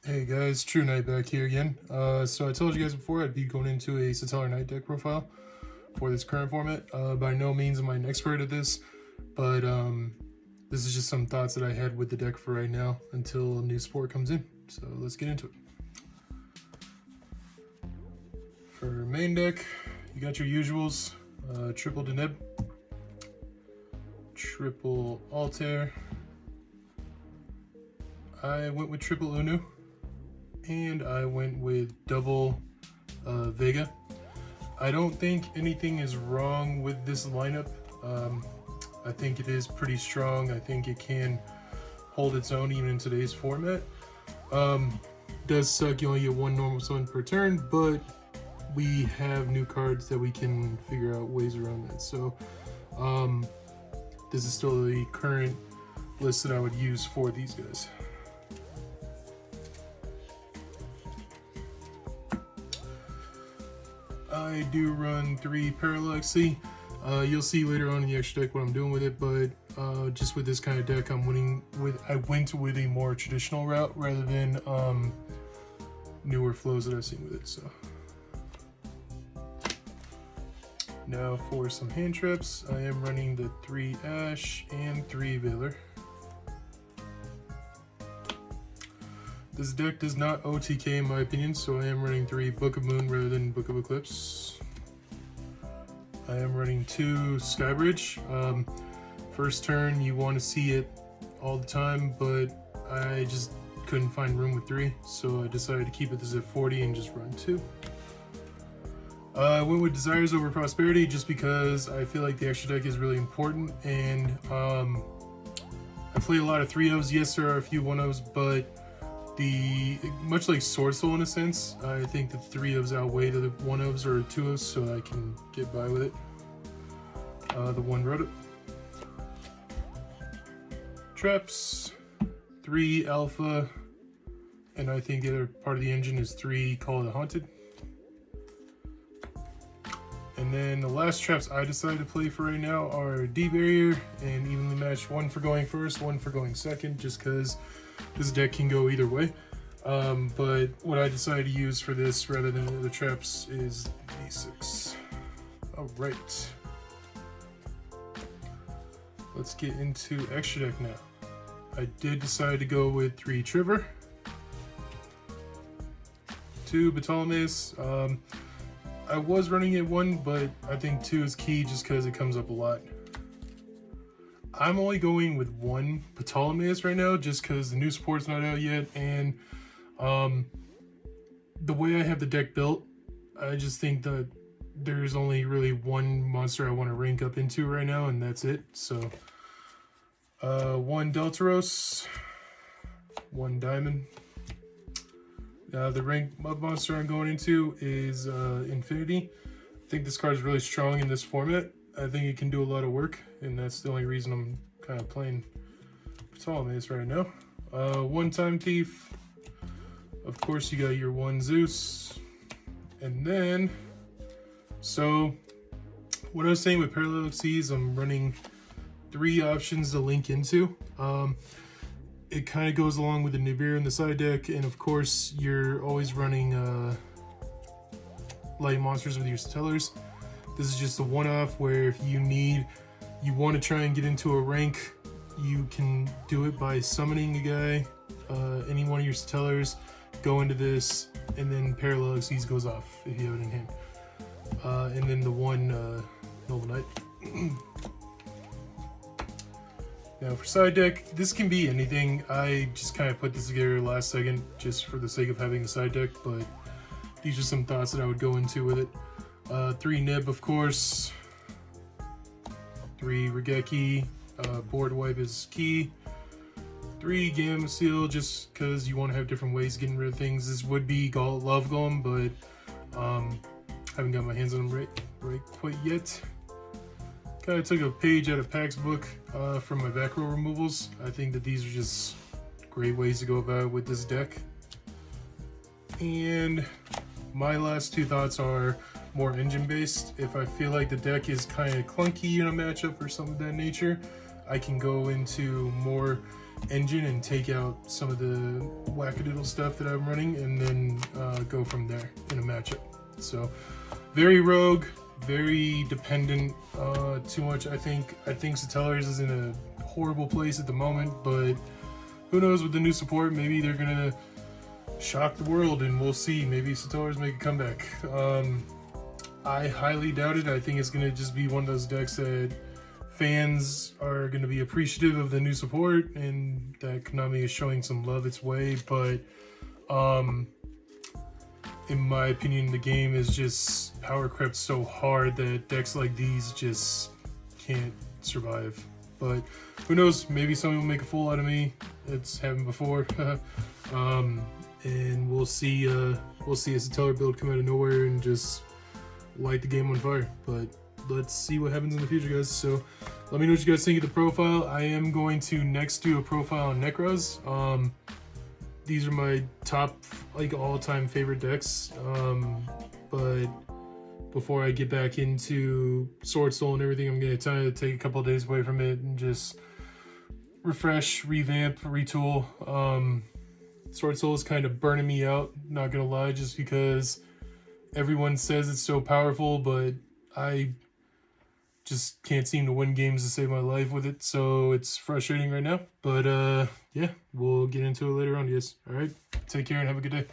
Hey guys, True Knight back here again. So I told you guys before I'd be going into a Satellarknight deck profile for this current format. By no means am I an expert at this, but this is just some thoughts that I had with the deck for right now until a new support comes in. So let's get into it. For main deck, you got your usuals, triple Deneb, triple Altair. I went with triple Unu. And I went with double Vega. I don't think anything is wrong with this lineup. I think it is pretty strong. I think it can hold its own even in today's format. Does suck, you only get one normal summon per turn, but we have new cards that we can figure out ways around that. So this is still the current list that I would use for these guys. I do run 3 Parallax. You'll see later on in the extra deck what I'm doing with it, but just with this kind of deck, I went with a more traditional route rather than newer flows that I've seen with it. So now for some hand traps, I am running the 3 Ash and 3 Valor. This deck does not OTK in my opinion, so I am running 3 Book of Moon rather than Book of Eclipse. I am running 2 Skybridge. First turn, you want to see it all the time, but I just couldn't find room with 3, so I decided to keep it as at 40 and just run 2. I went with Desires over Prosperity just because I feel like the extra deck is really important, and I play a lot of 3-ofs. Yes, there are a few 1-ofs, but much like Sword Soul in a sense, I think the 3-ofs outweigh the 1-ofs or 2-ofs, so I can get by with it. The 1 wrote it. Traps, 3 Alpha, and I think the other part of the engine is 3 Call of the Haunted. And then the last traps I decided to play for right now are D-Barrier and evenly matched, 1 for going first, 1 for going second, just because this deck can go either way. But what I decided to use for this rather than the other traps is D6. Alright. Let's get into extra deck now. I did decide to go with 3 Trevor, 2 Ptolemy's. I was running it 1, but I think 2 is key just because it comes up a lot. I'm only going with 1 Ptolemy's right now just because the new support's not out yet, and the way I have the deck built, I just think that there's only really 1 monster I want to rank up into right now, and that's it. So 1 Deltaros, 1 Diamond. The rank up monster I'm going into is Infinity. I think this card is really strong in this format. I think it can do a lot of work, and that's the only reason I'm kind of playing Ptolemy's right now. 1 Time Thief. Of course, you got your 1 Zeus. And then, so what I was saying with Parallel Xyz, I'm running 3 options to link into. It kind of goes along with the Nibiru in the side deck, and of course, you're always running light monsters with your Stellars. This is just a one-off where if you want to try and get into a rank, you can do it by summoning a guy, any one of your Stellars, go into this, and then Parallel Xyz goes off if you have it in hand. And then the 1 Noble Knight. Now for side deck, this can be anything. I just kind of put this together last second just for the sake of having a side deck, but these are some thoughts that I would go into with it. 3 Nib, of course. 3 Regeki. Board wipe is key. 3 Gamma Seal, just because you want to have different ways of getting rid of things. This would be Love Golem, but haven't got my hands on them right quite yet. Kind of took a page out of Pack's book from my back row removals. I think that these are just great ways to go about it with this deck. And my last 2 thoughts are more engine based. If I feel like the deck is kind of clunky in a matchup or something of that nature, I can go into more engine and take out some of the wackadoodle stuff that I'm running, and then go from there in a matchup. So very rogue, very dependent, too much. I think Satellarknight is in a horrible place at the moment, but who knows with the new support, maybe they're gonna shock the world and we'll see. Maybe Satellarknight make a comeback. I highly doubt it. I think it's gonna just be one of those decks that fans are going to be appreciative of the new support and that Konami is showing some love its way, but in my opinion, the game is just power crept so hard that decks like these just can't survive. But who knows, maybe someone will make a fool out of me. It's happened before. And we'll see a Satellarknight build come out of nowhere and just light the game on fire. But let's see what happens in the future, guys. So let me know what you guys think of the profile. I am going to next do a profile on Necros. These are my top, like, all-time favorite decks. But before I get back into Sword Soul and everything, I'm gonna try to take a couple of days away from it and just refresh, revamp, retool. Sword Soul is kind of burning me out, not gonna lie, just because everyone says it's so powerful, but I just can't seem to win games to save my life with it, so it's frustrating right now. But yeah, we'll get into it later on, guys. All right, take care and have a good day.